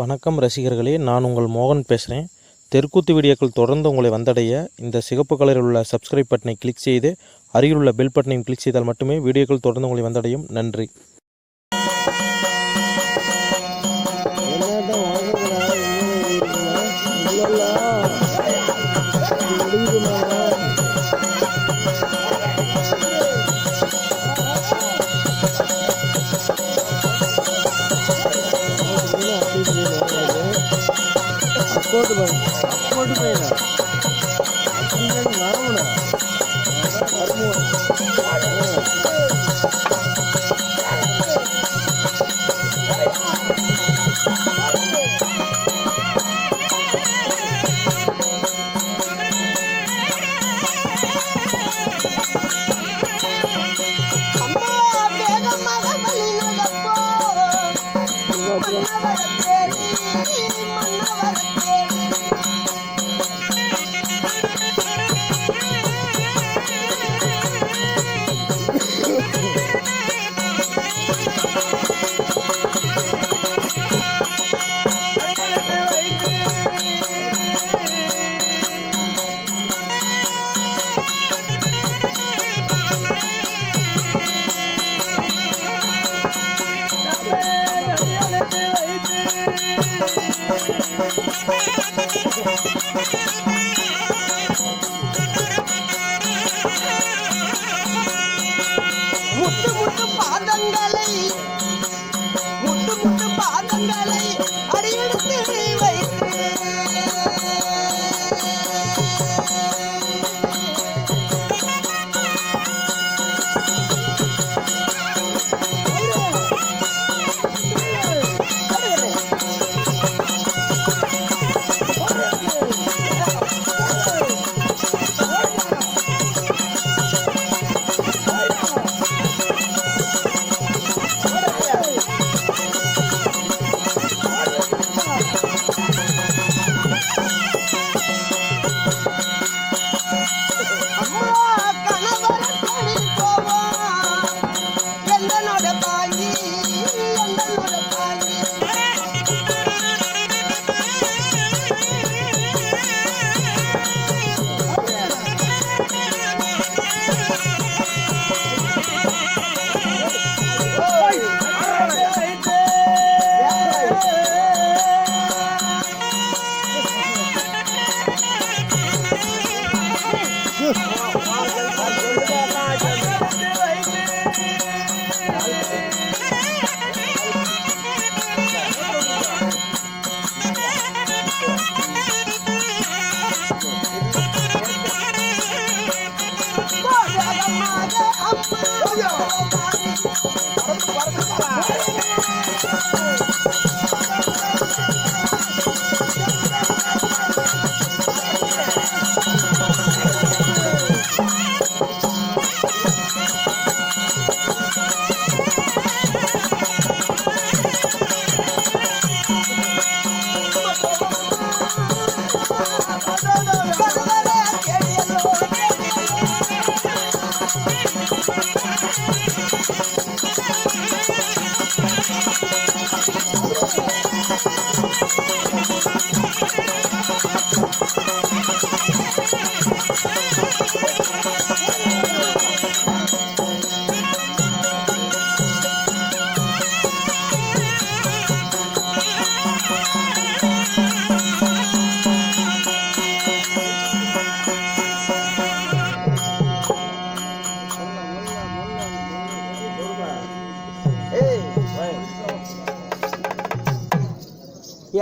வணக்கம் ரசிகர்களே, நான் உங்கள் மோகன் பேசுகிறேன். தெருக்கூத்து வீடியோக்கள் தொடர்ந்து உங்களை வந்தடைய இந்த சிகப்பு கலரில் உள்ள சப்ஸ்கிரைப் பட்டனை கிளிக் செய்து அருகில் உள்ள பெல் பட்டனையும் கிளிக் செய்தால் மட்டுமே வீடியோக்கள் தொடர்ந்து உங்களை வந்தடையும். நன்றி. முட்டு பாதங்களை அடியெடுத்து வைத்து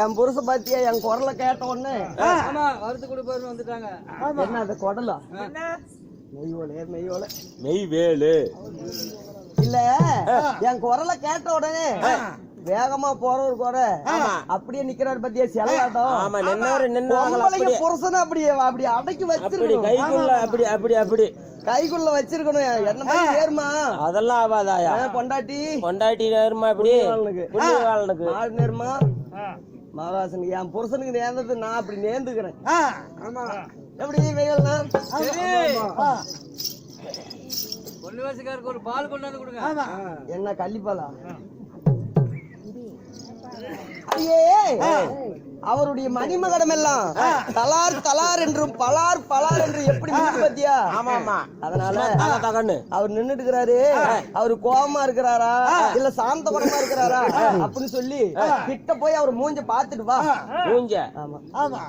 என் புருஷ பாத்தியா என் குரலை கேட்ட உடனே வறுத்து கொடுப்பாரு வந்துட்டாங்க. என்ன அது குடலா மெய்யோல மெய்வேலு இல்ல என் குரலை கேட்ட உடனே வேகமா போற ஒரு குறை அப்படியே நிக்கிறாரு பத்தியா செலவாட்டம் புருஷன அப்படி அப்படி அடக்கி வச்சிருக்கணும் கைக்குள்ள வச்சிருக்கணும். என்ன மாதிரி ஏறுமா அதெல்லாம் ஆகாதாயா? பொண்டாட்டி நேருமா இப்படி மாடு நேருமா மகாராசனுக்கு என் புருஷனுக்கு நேர்ந்தது நான் அப்படி நேர்ந்துக்கிறேன். எப்படி வெயில்னா ஒன்னு வயசுக்காருக்கு ஒரு பால் கொண்டாந்து கொடுங்க. என்ன கள்ளிப்பாலா? அவருடைய மணிமகடம் எல்லாம் தலார் தலார் என்றும் பலார் பலார் என்று எப்படி பாத்தியா? ஆமா அதனால தகன்னு அவர் நின்னுட்டு இருக்கிறாரு. அவரு கோபமா இருக்கிறாரா இல்ல சாந்த குணமா இருக்கிறாரா அப்படின்னு சொல்லி கிட்ட போய் அவர் மூஞ்ச பாத்துட்டு வா. மூஞ்ச ஆமா ஆமா.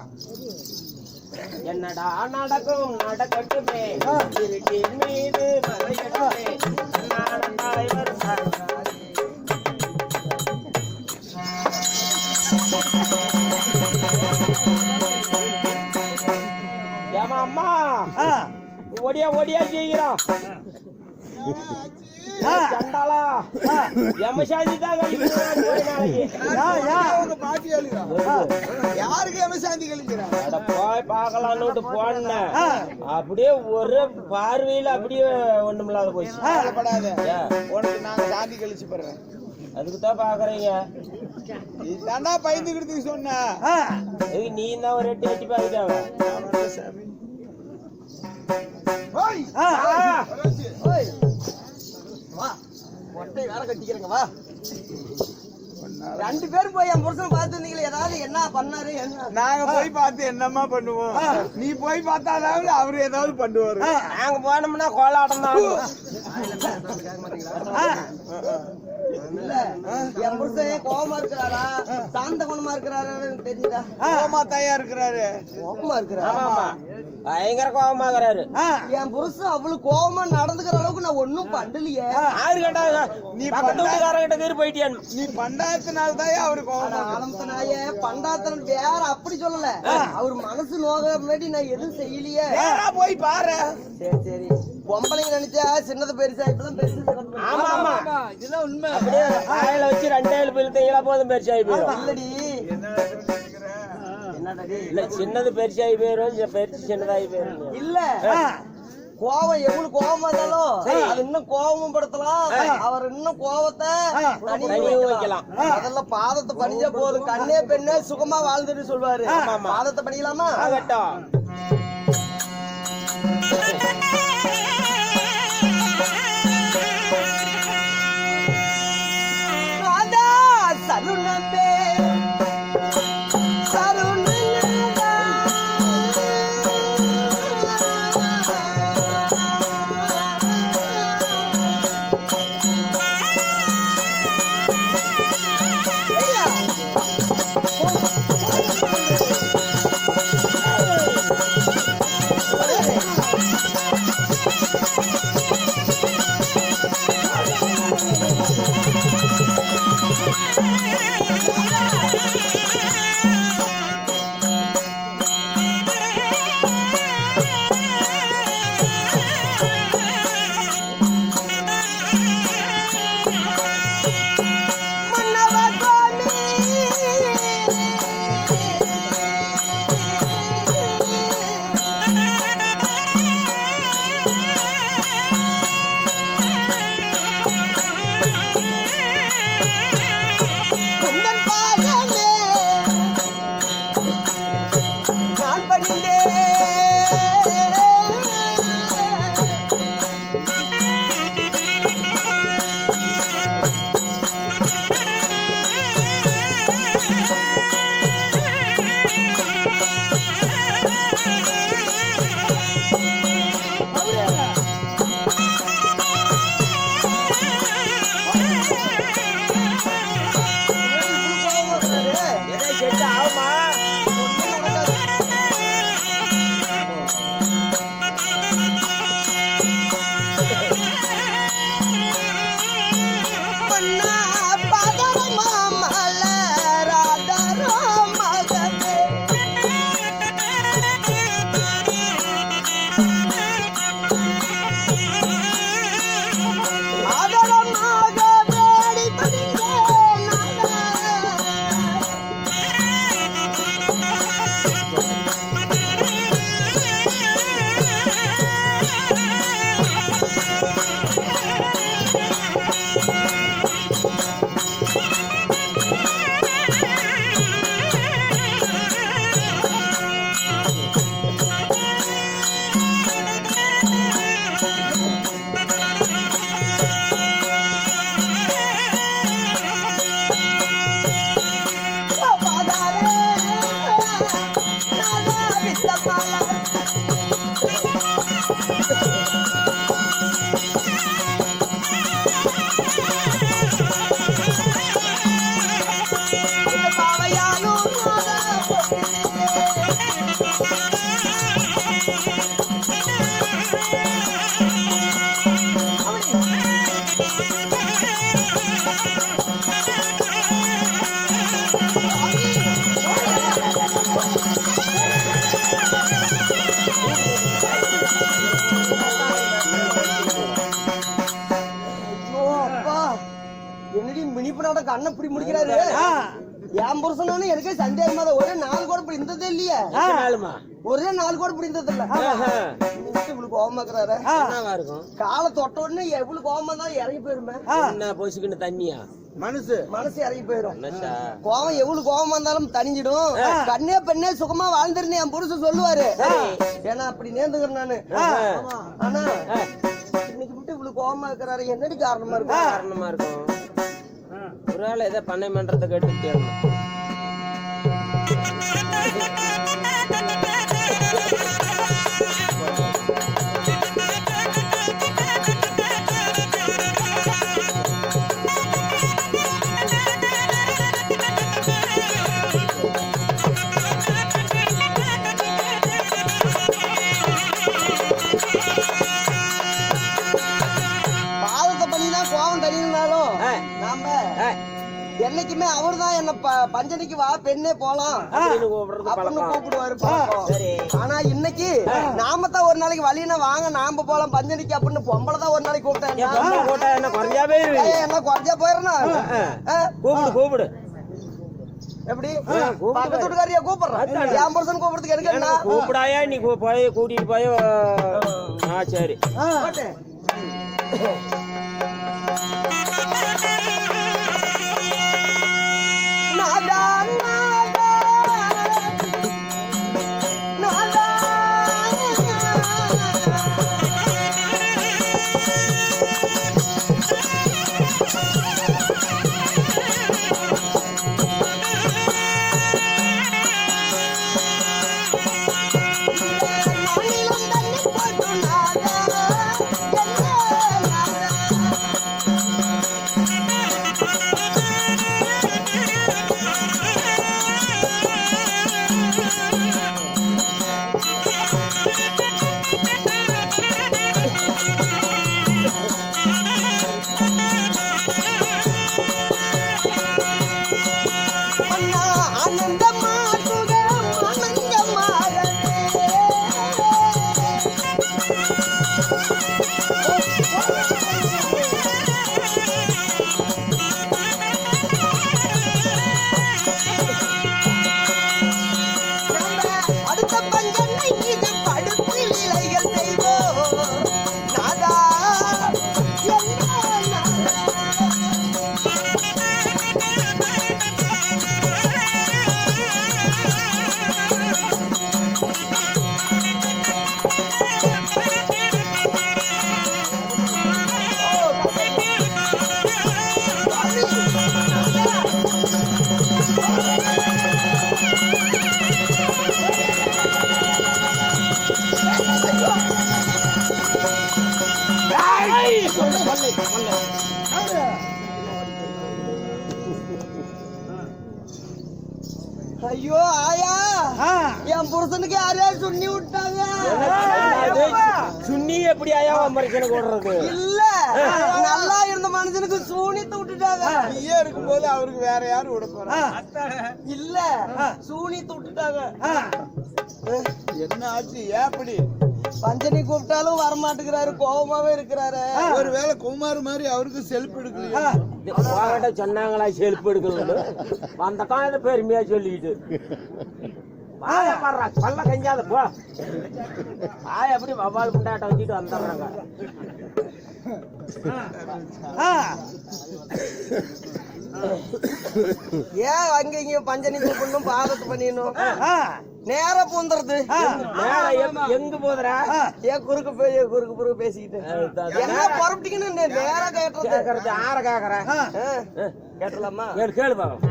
என்னடா நடக்கும் நடக்கட்டுமே இருட்டின் மீது மறையட்டுமே நானும் தலைவர் ஏமா அம்மா ஓடியா ஓடியா செய்கிறோம் சண்டாளா எமசாந்தி தான் யாருக்கு எமசாந்தி கழிக்கிறாங்க? போய் பாக்கலான்னு போனேன். அப்படியே ஒரு பார்வையில அப்படியே ஒண்ணுமில்லாத போயிடுச்சு. உனக்கு நாங்க சாந்தி கழிச்சு போறேன். அதுக்குதான் பாக்குறீங்க. இதாண்டா பயந்துக்கிட்டு சொன்ன. நீ தான் ஒரு எட்டு வச்சு பாருக்காவ. வேலை கட்டிக்கிறேங்க வா. 2 பேரும் போய் என் புருஷன் பார்த்துருந்தீங்களே, ஏதாவது என்ன பண்ணாரு என்ன? நாங்க போய் பார்த்து என்னமா பண்ணுவோம்? நீ போய் பார்த்தாலாவது அவரு ஏதாவது பண்ணுவாரு. நாங்க போனோம்னா கோலாட்டம் தான். இல்ல என் புருஷன் கோபமா இருக்கிறாரா சாந்த குணமா இருக்கிறாரு தெரியுதா? கோமா தாயா இருக்கிறாரு. கோபமா இருக்கிறாரு. ஆமா பயங்கர கோபமாகறாரு. என் புருஷன் அவ்வளவு கோபமா நடந்துக்கிற அளவுக்கு நான் ஒண்ணும் பண்ணலையே. யாரு கேட்டா நீ பக்கத்து வீட்டுக்காரங்கிட்ட கீறி போயிட்டியான். நீ பண்டாயத்தினால தான் அவரு கோபமா. ஆரம்பத்தினாயே பண்டாத்தன் வேற அப்படி சொல்லல. அவர் மனசு நோக முன்னாடி நான் எதுவும் செய்யலையே. போய் பாரு. சரி சரி பொம்பளைங்க நினைச்சா சின்னது பெருசா இப்பதான் பெருசு. ஆமா ஆமா இதெல்லாம் உண்மை. அப்படியே ஆயில வச்சு 2 ஏழு பிள்ளைங்களா போதும் பெருசாகி போயிடும். இல்லடி என்னடா இல்ல சின்னது பெருசாகி போயிடும், பெருசு சின்னதாகி போயிடும். இல்ல கோவம் எவ்வளவு கோவமா இருந்தாலும் அது இன்னும் கோபமும் படுத்தலாம். அவர் இன்னும் கோவத்தை வைக்கலாம். அதெல்லாம் பாதத்தை பணிஞ்சா போதும். கண்ணே பெண்ணே சுகமா வாழ்ந்துட்டு சொல்வாரு. பாதத்தை பணிக்கலாமா? ஆகட்டும். சருணமே கண்ணை இப்படி முடிக்கிறாரு என் புருஷனானு எனக்கே சந்தேகமா தான். ஒரே 4 கூட இப்படி இருந்ததே இல்லையே. ஒரே 4 கூட இப்படி இருந்தது இல்ல. இவ்வளவு கோவமாக்குறாரு. காலை தொட்ட உடனே எவ்வளவு கோவமா தான் இறங்கி போயிருமே. பொசுக்குன்னு தண்ணியா மனசு இறங்கி போயிரும். கோவம் எவ்வளவு கோவமா இருந்தாலும் தனிஞ்சிடும். கண்ணே பெண்ணே சுகமா வாழ்ந்துருன்னு என் புருஷன் சொல்லுவாரு. ஏன்னா அப்படி நேர்ந்துக்கிறேன் நானு. ஆனா இன்னைக்கு விட்டு இவ்வளவு கோவமா இருக்கிறாரு, என்னடி காரணமா இருக்கும்? ஒரு ஆள் ஏதோ பண்ணை மன்றத்தை கேட்டு பாதத்தை பண்ணிதான் கோவம் தனியிருந்தாலும் நாம என்னைக்குமே அவர்தான் என்ன பஞ்சனைக்கு வா பெண்ணே போலாம் அப்படின்னு கூப்பிடுவாரு. ஆனா இன்னைக்கு நாம தான் ஒரு நாளைக்கு வழியின வாங்க நாம போலாம் பஞ்சனைக்கு அப்படின்னு பொம்பளை தான் ஒரு நாளைக்கு கூப்பிட்டேன். என்ன குறைஞ்சா போயிடணும். கூப்பிடு எப்படி பக்கத்து வீட்டுக்காரியா கூப்பிடுறேன். என் பர்சன் கூப்பிடுறதுக்கு எனக்கு என்ன கூப்பிடாயா? நீ போய் கூட்டிட்டு போய் சரி ஐயோ ஆயா என் புருஷனுக்கு யாரையாவது சுண்ணி விட்டாங்க. சுண்ணி எப்படி ஆயா மனுஷனுக்கு விடுறது? இல்ல நல்லா இருந்த மனுஷனுக்கு சூனித்து விட்டுட்டாங்க. நீயே இருக்கும்போது அவருக்கு வேற யாரும் விட போறா? இல்ல சூனித்து விட்டுட்டாங்க. என்ன ஆச்சு? ஏப்படி பஞ்சனி கூப்பிட்டாலும் வரமாட்டேங்கிறாரு, கோபமாவே இருக்கிறாரு. ஒருவேளை குமார் மாதிரி அவருக்கு செல்ஃப் எடுக்கலையா? சொன்னாங்களா செல்ஃப் எடுக்கணும்? அந்த காலத்துல பெருமையா சொல்லிக்கிட்டு பல்ல கஞ்சாத போ ஆய எப்படி வவ்வால் முண்டாட்டம் வச்சுட்டு வந்துடுறாங்க. ஏன் அங்க இங்க பஞ்சனி கூப்பிடணும், பாதத்து பண்ணிடணும், நேர பூந்துறது. எங்க போதுரா? ஏன் குறுக்கு பேசிக்கிட்டு என்ன புறப்பட்டீங்கன்னு நேரா கேட்டுறது. ஆற கேக்குறேன் கேட்டலாமா? கேளு பாக்கலாம்.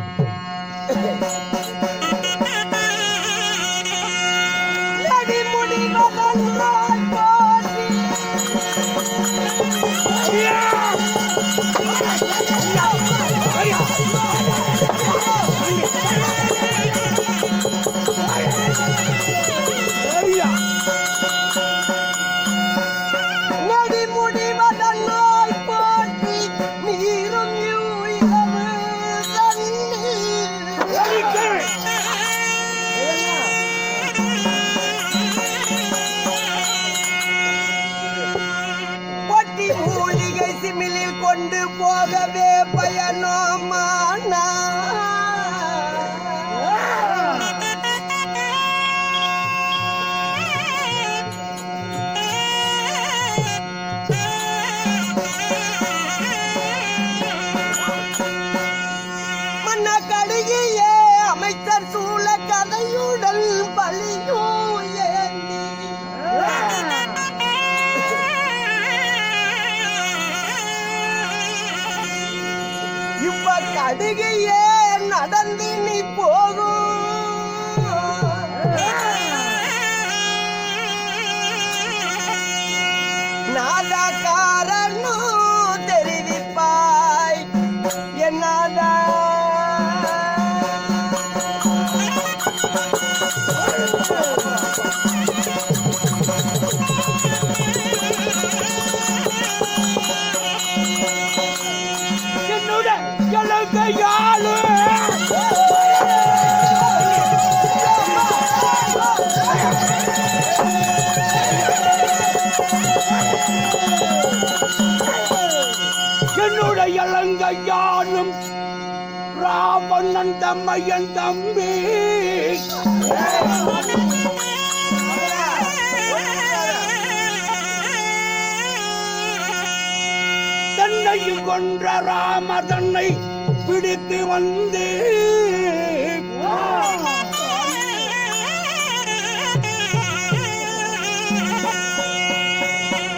மையன் தம்பி தன்னையும் கொன்ற ராமர் தன்னை பிடித்து வந்து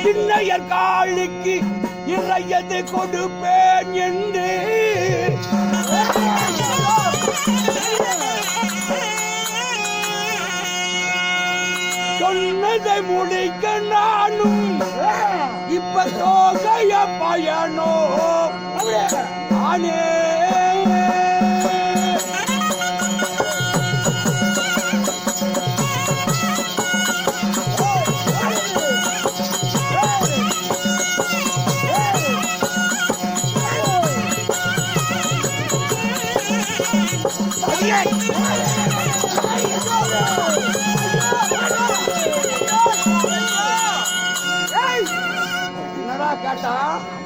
சின்னையர் காளிக்கு இறையது கொடுப்பேன் என்று சொன்னதை முடிக்க நானும் இப்ப தோகைய பயனோ ஆனே என்னடா கேட்டா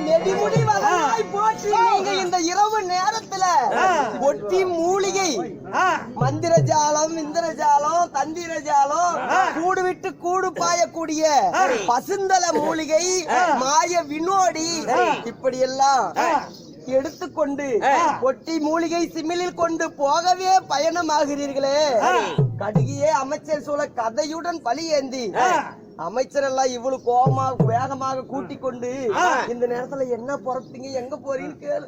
நெடிமுடி வளராய் போற்றி நீங்க இந்த இரவு நேரத்துல ஒட்டி மூலிகை மந்திரஜாலம் இந்திரஜாலம் தந்திரஜாலம் கூடு விட்டு கூடு பாயக்கூடிய பசுந்தல மூலிகை மாய வினோடி இப்படி எல்லாம் எடுத்துக்கொண்டு ஒட்டி மூலிகை சிமிலில் கொண்டு போகவே பயணமாகிறீர்களே கடுகியே அமைச்சர் சூழ கதையுடன் பலி ஏந்தி அமைச்சர் எல்லாம் இவ்வளவு கோபமாக வேகமாக கூட்டிக் கொண்டு இந்த நேரத்துல என்ன புறப்பட்டீங்க எங்க போறீங்கன்னு கேளு.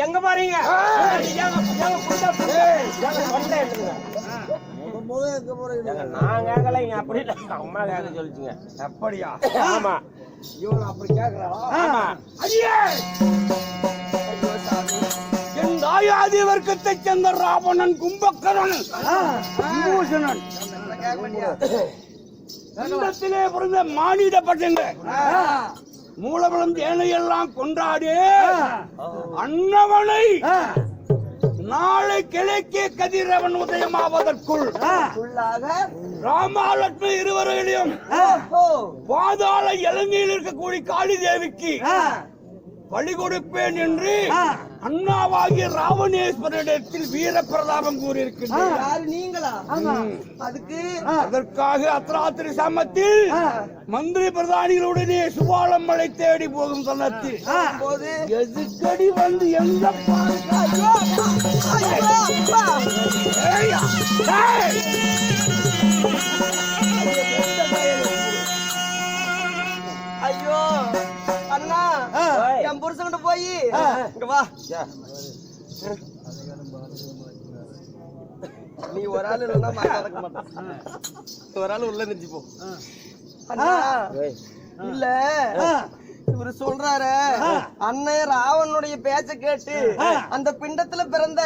எங்க பாருங்க நான் கேட்கல அப்படி அம்மா கேட்க சொல்லிச்சுங்க. அப்படியா? ஆமா இவன் அப்படி கேக்குறாளா? ஆமா. என் தாயாதி வர்க்கத்தைச் சேர்ந்த ராவணன் கும்பகர்ணன் விபூஷணன் கண்டத்திலே பிறந்த மானிட பசங்க மூலபலம் ஏனையெல்லாம் கொண்டாடி அன்னவனை நாளை கிழக்கே கதிரவன் உதயமாவதற்குள் ராமாலட்சுமி இருவரையும் பாதாள இலங்கையில் இருக்கக்கூடிய காளி தேவிக்கு பலி கொடுப்பேன் என்று அண்ணாவாகிய ராவணேஸ்வரிடத்தில் வீர பிரதாபம் கூறியிருக்கின்றார். நீங்களா? அதுக்கு அதற்காக அத்ராத்திரி சமத்தில் மந்திரி பிரதானிகளுடனே சுபாலம் மலை தேடி போகும் தன்னத்தில் எதுக்கடி வந்து எந்த ஐயோ அண்ணா என் புருஷன்கிட்ட போய் இங்க வா, நீ ஒரு ஆள் இல்லைன்னா நடக்க மாட்டான், ஒரு ஆள் உள்ள நினைச்சு போ. அண்ணா இல்ல இவரு சொல்றாரு அண்ணன் ராவனுடைய பேச்ச கேட்டு அந்த பிண்டத்துல பிறந்த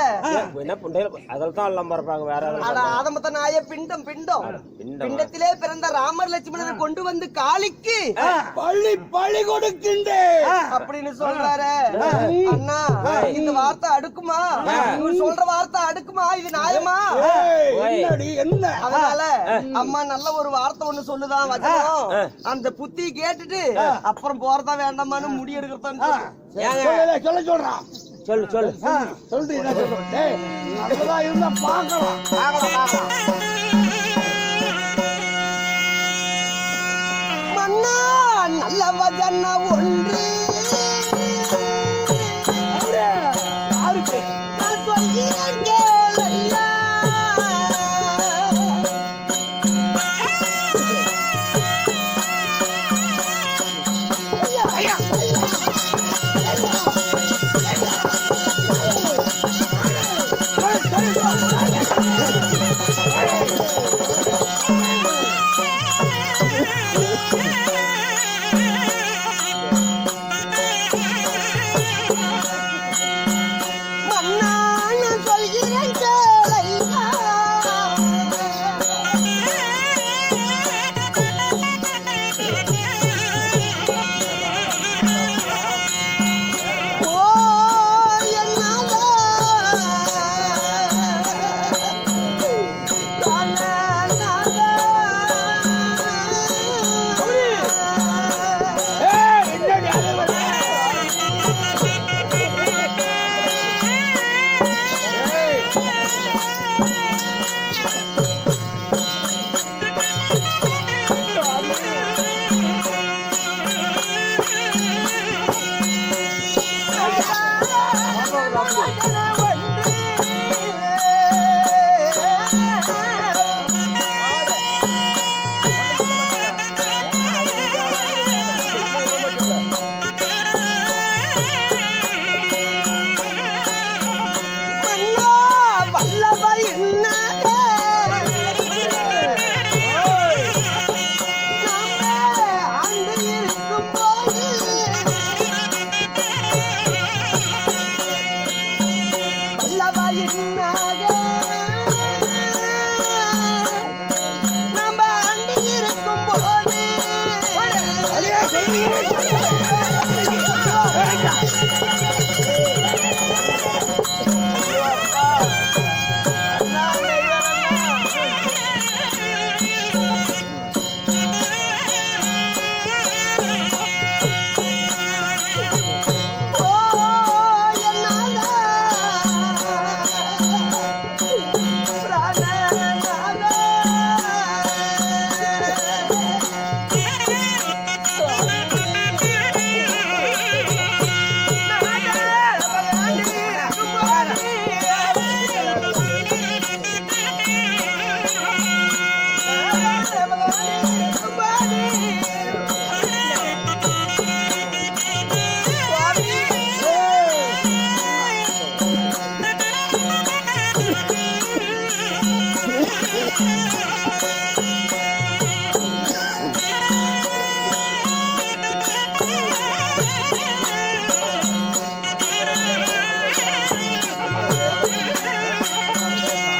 அதல்தான் எல்லாம் பரப்பாங்க வேற ஆதமத்த நாய பிண்டம் பிண்டம் பிண்டத்திலே பிறந்த ராமர் லட்சுமணனை கொண்டு வந்து காளிக்கு பள்ளி பழி கொடுக்கின்றேன் அப்படின்னு சொல்றாரு. அண்ணா இந்த வார்த்தை அடுக்குமா? இவர் சொல்ற வார்த்தை அடுக்குமா? இது நியாயமா? என்ன? அதனால அம்மா நல்ல ஒரு வார்த்தை ஒண்ணு சொல்லுதான் வச்சோம், அந்த புத்தி கேட்டுட்டு அப்புறம் போறதா வேண்டாமான்னு முடி எடுக்கிறதான் சொல்ல சொல்றான். சொல்லு சொல்லு சொல்றீங்க நல்லதா இருந்தா பாக்கலாம். மன்னா நல்ல வஜன ஒன்று நான் சொல்கிறேன் கேளையா.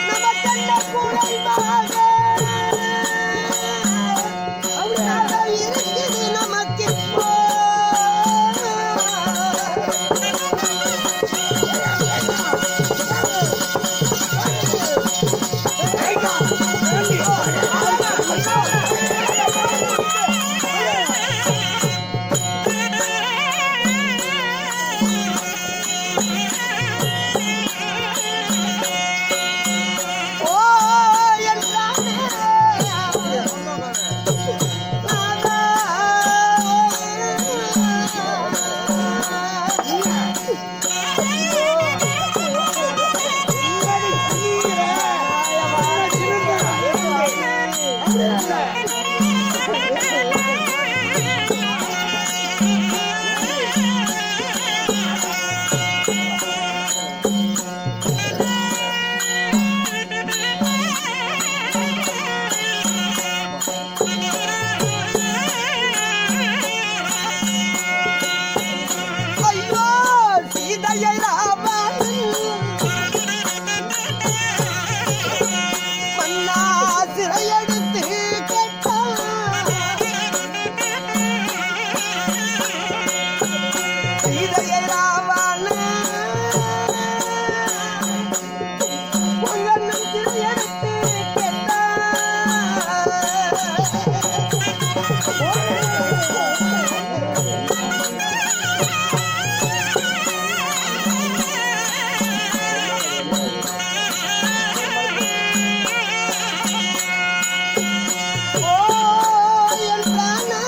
நமக்கென்ன குறைவாக இருக்குது நமக்கு இப்போ. ஓ என்றானே ஐயோ சீதையை ராவணன் மன்னா சிறையெடுத்து கேட்டான். சீதையை ராவணன் உங்கண்ணன் சிறையெடுத்து கேட்டான். ஓ என்றானே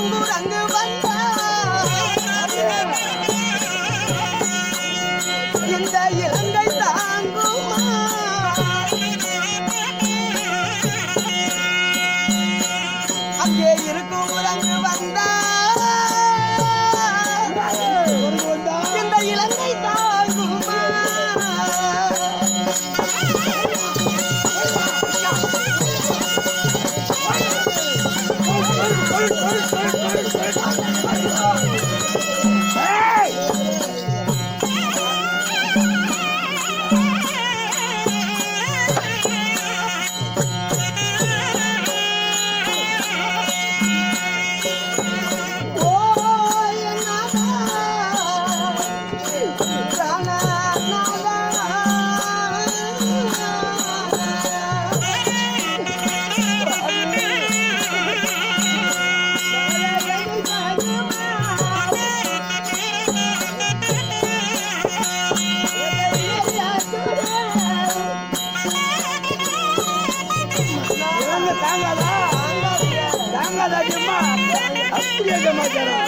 இருக்கும் அங்கு வந்தா இந்த இலங்கை தாங்குமா அங்கே இருக்கும் அங்கு வந்தா இந்த இலங்கை தாங்குமா அப்படியே சமாச்சாரம்.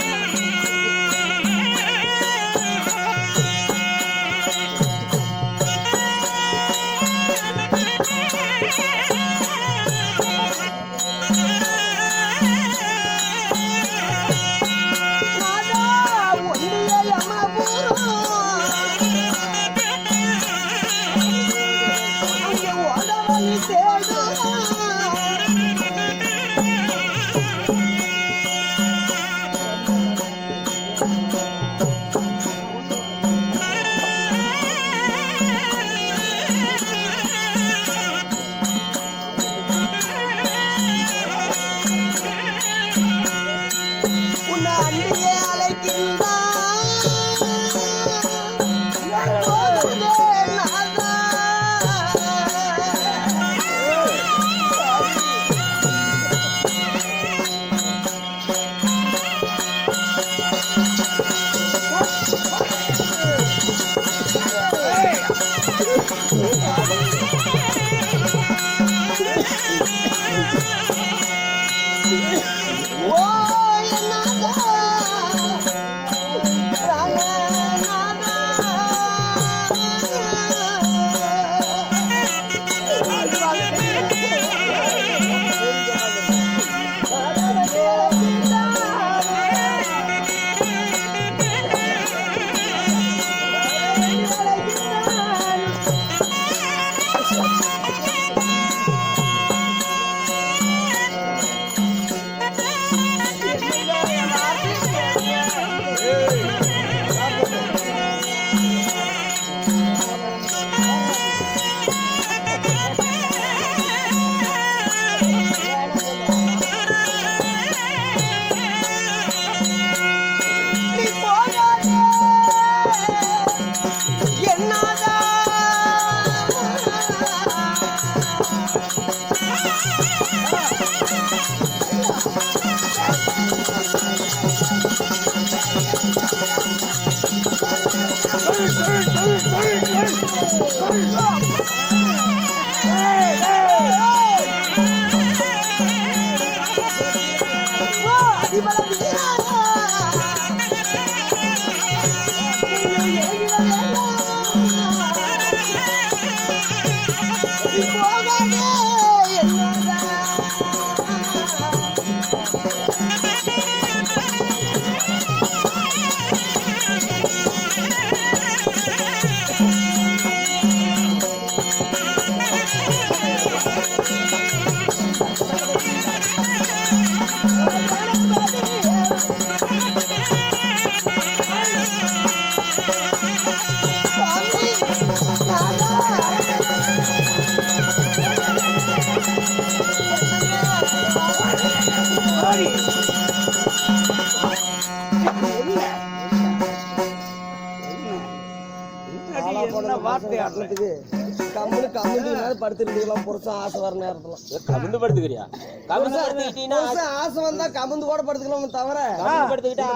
படுத்துருக்கலாம் புருஷன் ஆசை வர நேரத்துல கவிந்து படுத்துக்கிறியா? கவிந்து படுத்துக்கிட்டீங்கன்னா புருஷன் ஆசை வந்தா கமுந்து கூட படுத்துக்கலாம் தவிர கவிந்து படுத்துக்கிட்டா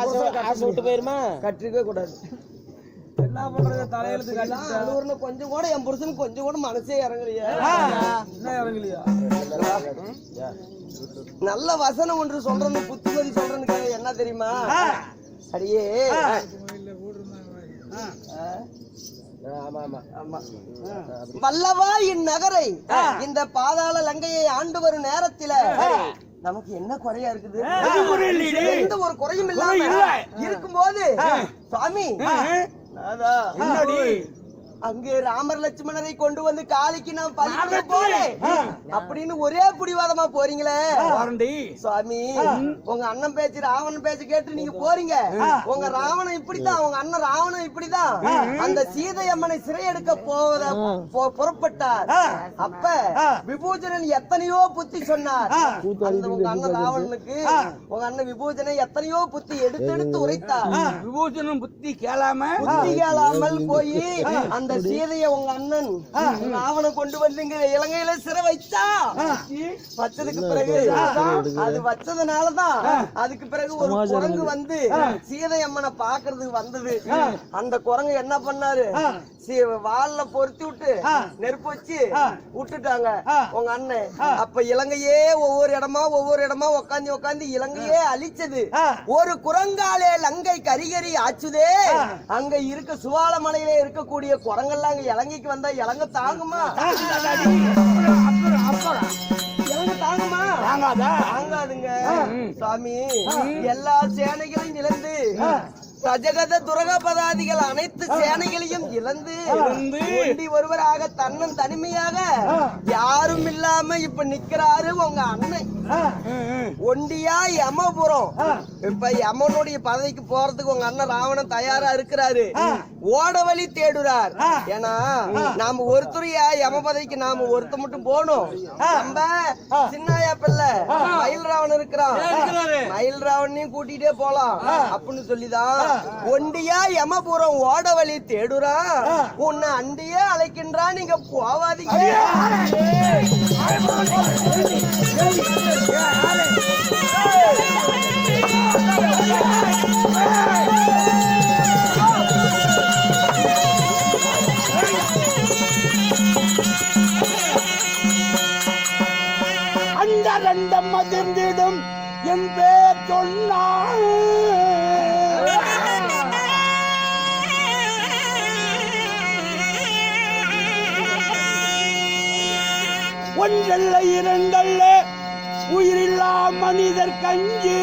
ஆசை விட்டு போயிருமா? கட்டிருக்கவே கூடாது. என்ன பண்றது தலையெழுத்து அழுவுறன்னு கொஞ்சம் கூட என் புருஷனுக்கு கொஞ்சம் கூட மனசே இறங்கலையா? என்ன இறங்கலையா? நல்ல வசனம் ஒன்று சொல்றேன்னு புத்திமதி சொல்றேன்னு என்ன தெரியுமா? அடியே வல்லவா இந்நகரை இந்த பாதாள லங்கையை ஆண்டு வரும் நேரத்தில நமக்கு என்ன குறையா இருக்குது? எந்த ஒரு குறையும் இல்லாம இருக்கும்போது சுவாமி அங்கே ராமர் லட்சுமணரை கொண்டு வந்து காளிக்கு நான் பறிக்க போறேன் அப்படின்னு ஒரே புடிவாதமா போறீங்களே சுவாமி. உங்க அண்ணன் பேச்சு ராவணன் பேச்சு கேட்டு நீங்க போறீங்க. உங்க ராவணன் இப்படிதான், உங்க அண்ணன் ராவணன் இப்படிதான் அந்த சீதை அம்மனை சிறையெடுக்க புறப்பட்டார். அப்ப விபூஜனன் எத்தனையோ புத்தி சொன்னார். அந்த உங்க அண்ணன் ராவணனுக்கு உங்க அண்ணன் விபூஜனை எத்தனையோ புத்தி எடுத்து உரைத்தார். விபூஷணம் புத்தி கேளாமல் போய் அந்த சீதைய உங்க அண்ணன் ராவணன் கொண்டு வந்து இங்க இலங்கையில சிறை வச்சதுக்கு பிறகு அது வச்சதுனாலதான் அதுக்கு பிறகு ஒரு குரங்கு வந்து சீதை அம்மனை பாக்குறதுக்கு வந்தது. அந்த குரங்கு என்ன பண்ணாரு? வால்ல பொருத்தி விட்டு நெருப்பு வச்சு விட்டுட்டாங்க உங்க அண்ணன். அப்ப இலங்கையே ஒவ்வொரு இடமா உட்காந்து இலங்கையே அழிச்சது. ஒரு குரங்காலே லங்கை கரிகரி ஆச்சுதே. அங்க இருக்க சுவாலமலையில இருக்கக்கூடிய குரங்கெல்லாம் அங்க இலங்கைக்கு வந்தா இலங்கை தாங்குமா? இலங்கை தாங்குமா? தாங்காதுங்க சாமி. எல்லா சேனைகளையும் இழந்து ரஜகத துரகபதாதிகள் அனைத்து சேனைகளையும் இழந்து ஒண்டி ஒருவராக தன்னன் தனிமையாக யாரும் இல்லாம இப்ப நிக்கிறாரு உங்க அண்ணன். ஒண்டியா யமபுரம். இப்ப யமனுடைய பதவிக்கு போறதுக்கு உங்க அண்ணன் ராவணன் தயாரா இருக்கிறாரு. ஓட வழி தேடுறார். ஏன்னா நாம ஒருத்தரையா யம பதவிக்கு நாம ஒருத்த மட்டும் போகணும். நம்ம சின்னாயா பிள்ளை மயில் ராவணன் இருக்கிறான். மயில் ராவணையும் கூட்டிட்டே போலாம் அப்படின்னு சொல்லிதான் ஒண்டியா யமபுரம் ஓட வழி தேடுறான். உன்னை அண்டியே அழைக்கின்றான். நீங்க போவாதீங்க. அந்த ரெண்டம் அதிர்ந்திடும் என் பேர் சொன்னான். ஒன்றல்ல இரண்டல்ல உயிரில்லா மனிதர் கஞ்சி.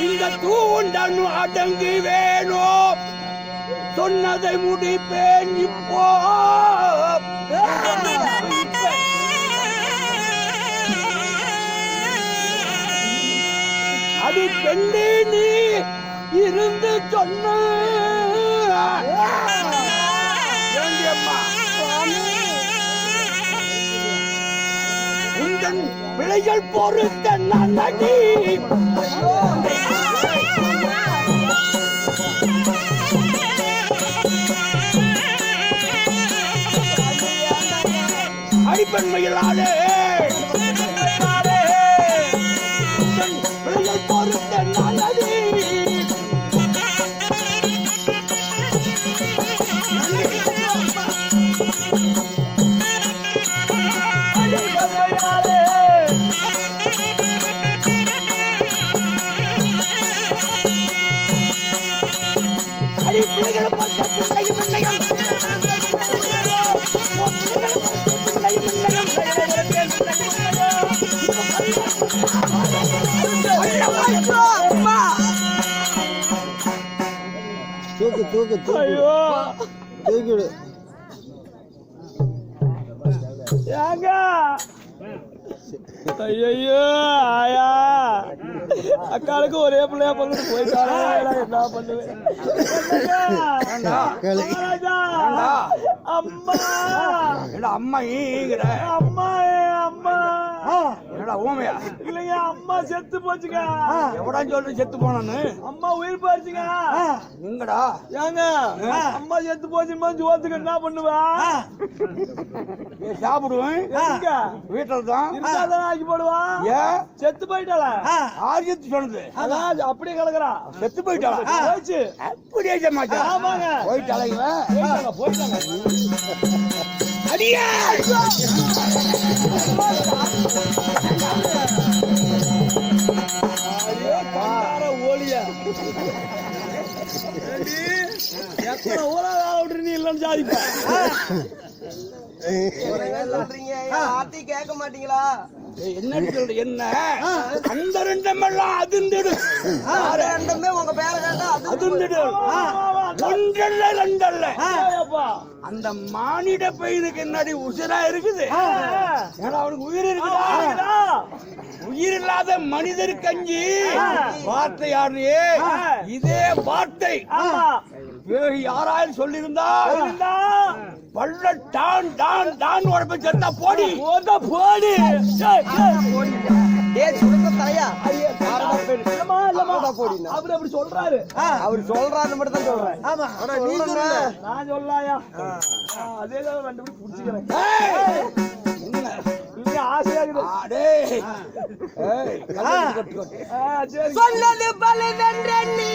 இந்த தூண்டனு அடங்கி வேணும். சொன்னதை முடிப்பேன் இப்போ. அடி பெண்ணே நீ இருந்து சொன்ன உந்தன் பிழைகள் பொறுத்த நடி. அடிப்பன்மையிலாலே பிழைகள் பொறுத்த நடி. தூக்கு தூக்கிடு. ஐயோ ஆயா அக்காளுக்கு ஒரே பிள்ளையா பொண்ணு போயிட்டாங்க. என்ன பண்ணுவேன்? அம்மா அம்மா அம்மா என்னடா ஊமையா? இல்லைங்க அம்மா செத்து போச்சுங்க. எவடா சொல்ற செத்து போனான்னு? அம்மா உயிர் போச்சுங்க. எங்கடா? ஏங்க அம்மா செத்து போச்சுமா ஜோத்துக்கு என்ன பண்ணுவா? சாப்பிடுவேன் எங்க வீட்டுல தான் இருந்தாதான் ஆக்கி போடுவா. ஏன் செத்து போயிட்டாள. ஆறு செத்து சொன்னது? அதான் அப்படியே கிடக்குறா. செத்து போயிட்டாளா? போச்சு. அப்படியே சமாச்சா? ஆமாங்க. போயிட்டாளா இவன்? போயிட்டாங்க. அடியே ஓலியா எத்தனை ஊரா விட்டு நீ இல்லைன்னு சாதிப்ப. சொல்றீங்க வார்த்தை கேட்க மாட்டீங்களா? என்ன சொல்ற? என்ன அந்த ரெண்டமெல்லாம் அதிர்ந்துடு. ரெண்டுமே உங்க பேரை கேட்டா அதிர்ந்துடு. ஒன்றல்ல ரெண்டல்ல. அப்பா அந்த மானிட பையனுக்கு என்னடி உசிரா இருக்குது? ஏன்னா அவனுக்கு உயிர் இருக்குதா? உயிர் இல்லாத மனிதர் கஞ்சி வார்த்தை யாரு? இதே வார்த்தை வேறு யாராவது சொல்லியிருந்தா பல்ல டான் டான் டான் உடம்பு செத்தா போடி போடி. சுடுத்த தலையா அப்படி அப்படி சொல்றாரு. அவர் சொல்றாரு மட்டும் தான் சொல்றேன். ஆனா நீ சொல்ற நான் சொல்லாயா? அதே தான் ரெண்டு பேரும் புடிச்சுக்கிறேன். ஆசையாகுது. சரி சொன்னது பலவென்ற நீ